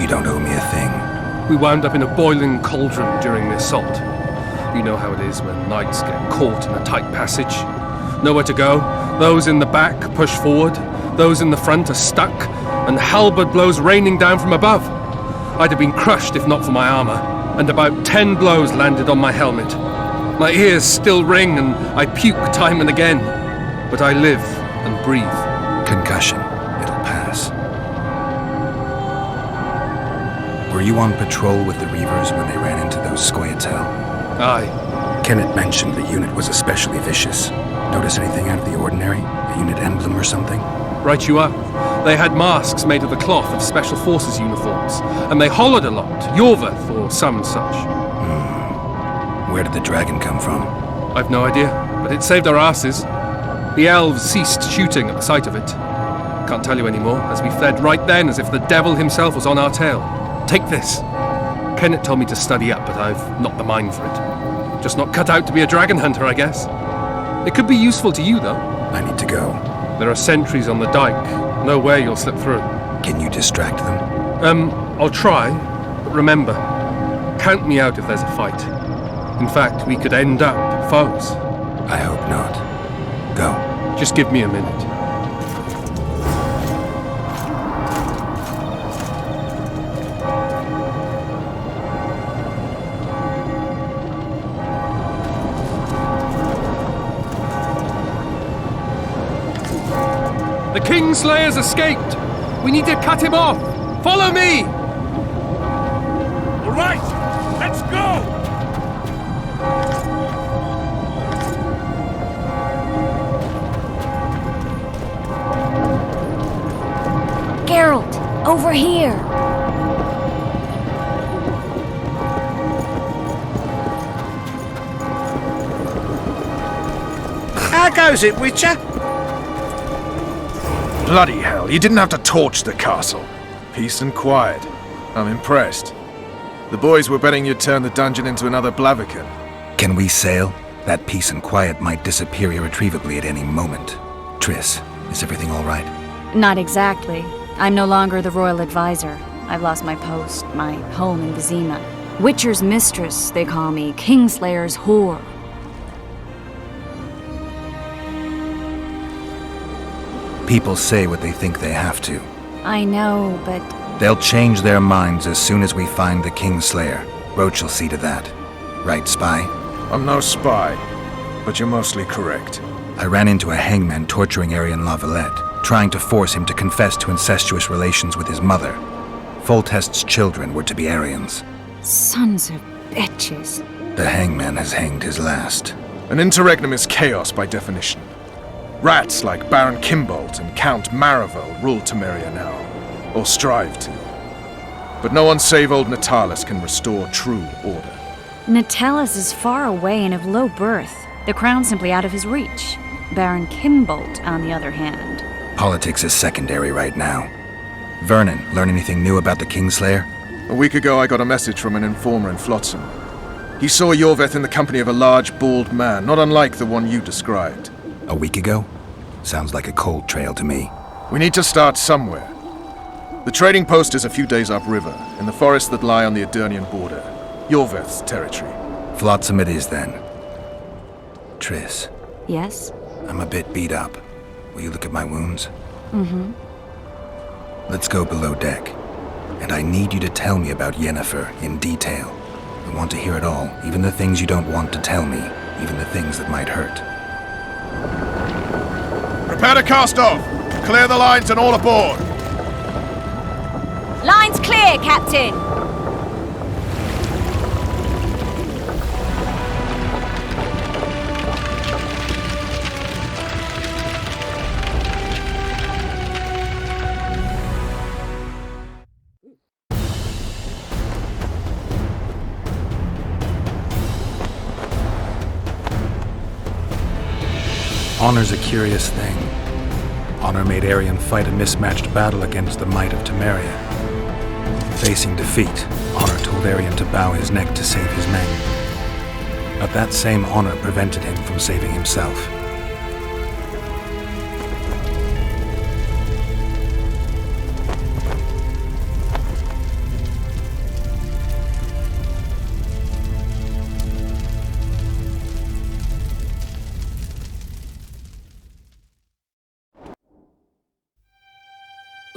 You don't owe me a thing. We wound up in a boiling cauldron during the assault. You know how it is when knights get caught in a tight passage. Nowhere to go. Those in the back push forward. Those in the front are stuck, and halberd blows raining down from above. I'd have been crushed if not for my armor, and about 10 blows landed on my helmet. My ears still ring, and I puke time and again. But I live and breathe. Concussion. It'll pass. Were you on patrol with the Reavers when they ran into those Scoia'tael? Aye. Kenneth mentioned the unit was especially vicious. Notice anything out of the ordinary? A unit emblem or something? Right you up. They had masks made of the cloth of Special Forces uniforms, and they hollered a lot, Yorveth or some such. Where did the dragon come from? I've no idea, but it saved our asses. The elves ceased shooting at the sight of it. Can't tell you anymore, as we fled right then as if the devil himself was on our tail. Take this. Kenneth told me to study up, but I've not the mind for it. Just not cut out to be a dragon hunter, I guess. It could be useful to you, though. I need to go. There are sentries on the dike. No way you'll slip through. Can you distract them? I'll try. But remember, count me out if there's a fight. In fact, we could end up foes. I hope not. Go. Just give me a minute. The Kingslayer's escaped! We need to cut him off! Follow me! All right, let's go! Geralt, over here! How goes it, Witcher? Bloody hell, you didn't have to torch the castle. Peace and quiet. I'm impressed. The boys were betting you'd turn the dungeon into another Blaviken. Can we sail? That peace and quiet might disappear irretrievably at any moment. Triss, is everything all right? Not exactly. I'm no longer the royal advisor. I've lost my post, my home in Vizima. Witcher's mistress, they call me. Kingslayer's whore. People say what they think they have to. I know, but... They'll change their minds as soon as we find the Kingslayer. Roach will see to that. Right, spy? I'm no spy, but you're mostly correct. I ran into a hangman torturing Arian Lavalette, trying to force him to confess to incestuous relations with his mother. Foltest's children were to be Arians. Sons of bitches. The hangman has hanged his last. An interregnum is chaos by definition. Rats like Baron Kimbolt and Count Maravel rule Temeria now, or strive to. But no one save old Natalis can restore true order. Natalis is far away and of low birth. The crown's simply out of his reach. Baron Kimbolt, on the other hand. Politics is secondary right now. Vernon, learn anything new about the Kingslayer? A week ago I got a message from an informer in Flotsam. He saw Yorveth in the company of a large, bald man, not unlike the one you described. A week ago? Sounds like a cold trail to me. We need to start somewhere. The trading post is a few days upriver, in the forests that lie on the Aedirnian border. Yorveth's territory. Flotsam it is, then. Triss. Yes? I'm a bit beat up. Will you look at my wounds? Mm-hmm. Let's go below deck. And I need you to tell me about Yennefer in detail. I want to hear it all, even the things you don't want to tell me, even the things that might hurt. Prepare to cast off! Clear the lines and all aboard! Line's clear, Captain! Honor's a curious thing. Honor made Arian fight a mismatched battle against the might of Temeria. Facing defeat, Honor told Arian to bow his neck to save his men. but that same honor prevented him from saving himself.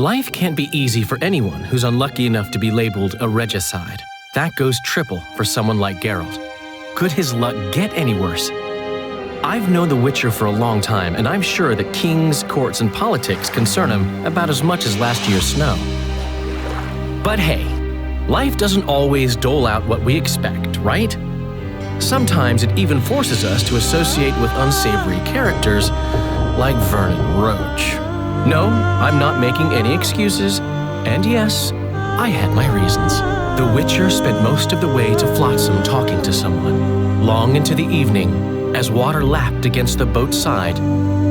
Life can't be easy for anyone who's unlucky enough to be labeled a regicide. That goes triple for someone like Geralt. Could his luck get any worse? I've known the Witcher for a long time, and I'm sure that kings, courts, and politics concern him about as much as last year's snow. But hey, life doesn't always dole out what we expect, right? Sometimes it even forces us to associate with unsavory characters like Vernon Roach. No, I'm not making any excuses, and yes, I had my reasons. The Witcher spent most of the way to Flotsam talking to someone. Long into the evening, as water lapped against the boat's side,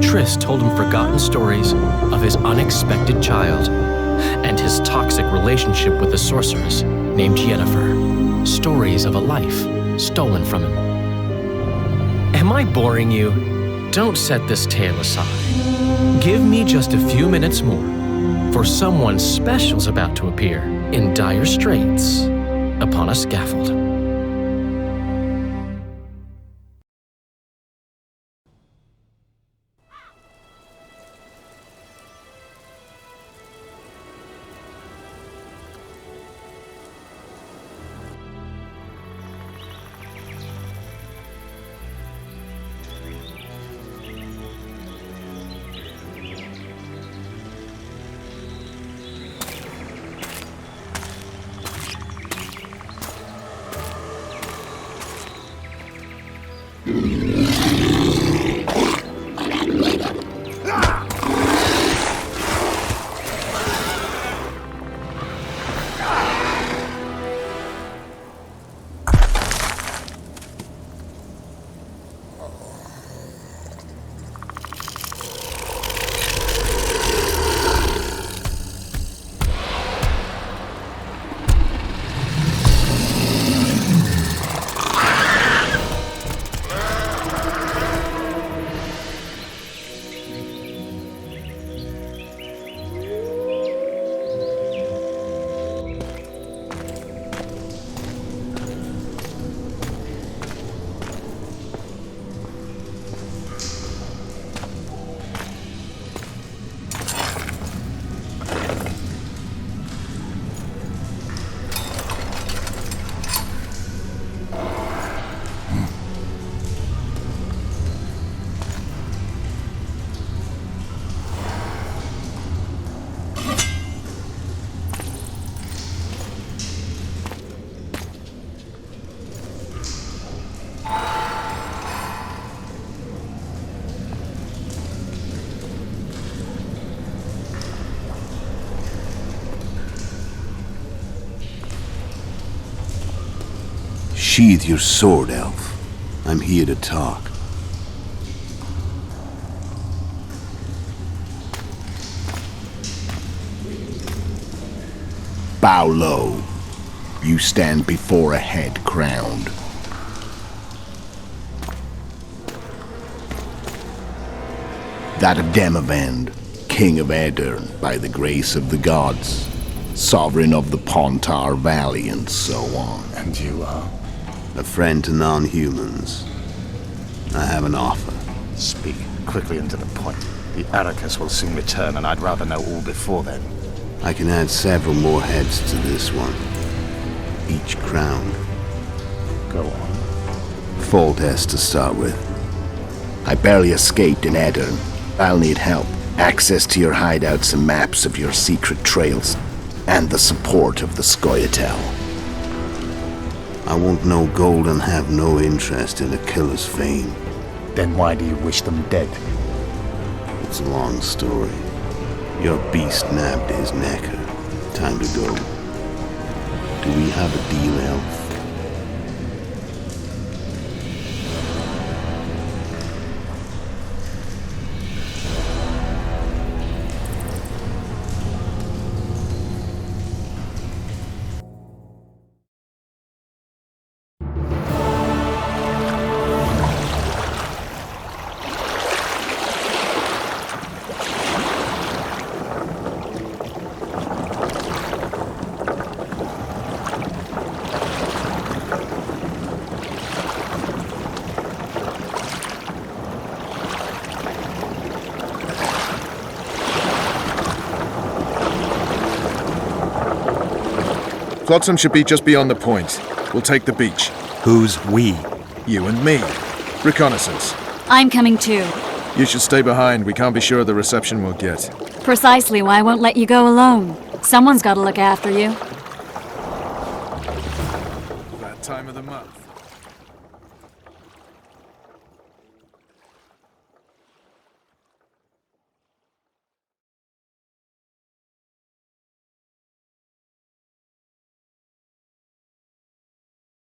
Triss told him forgotten stories of his unexpected child and his toxic relationship with a sorceress named Yennefer. Stories of a life stolen from him. Am I boring you? Don't set this tale aside. Give me just a few minutes more, for someone special's about to appear in dire straits upon a scaffold. Sheathe your sword, Elf. I'm here to talk. Bow low. You stand before a head crowned. That of Demavend, King of Aedirn, by the grace of the gods, sovereign of the Pontar Valley, and so on. And you are? A friend to non-humans. I have an offer. Speak quickly and to the point. The Arrakis will soon return, and I'd rather know all before then. I can add several more heads to this one. Each crowned. Go on. Foltest to start with. I barely escaped in Aedirn. I'll need help. Access to your hideouts and maps of your secret trails. And the support of the Scoia'tael. I want no gold and have no interest in a killer's fame. Then why do you wish them dead? It's a long story. Your beast nabbed his necker. Time to go. Do we have a deal, Elf? Flotsam should be just beyond the point. We'll take the beach. Who's we? You and me. Reconnaissance. I'm coming too. You should stay behind. We can't be sure of the reception we'll get. Precisely why I won't let you go alone. Someone's got to look after you. That time of the month.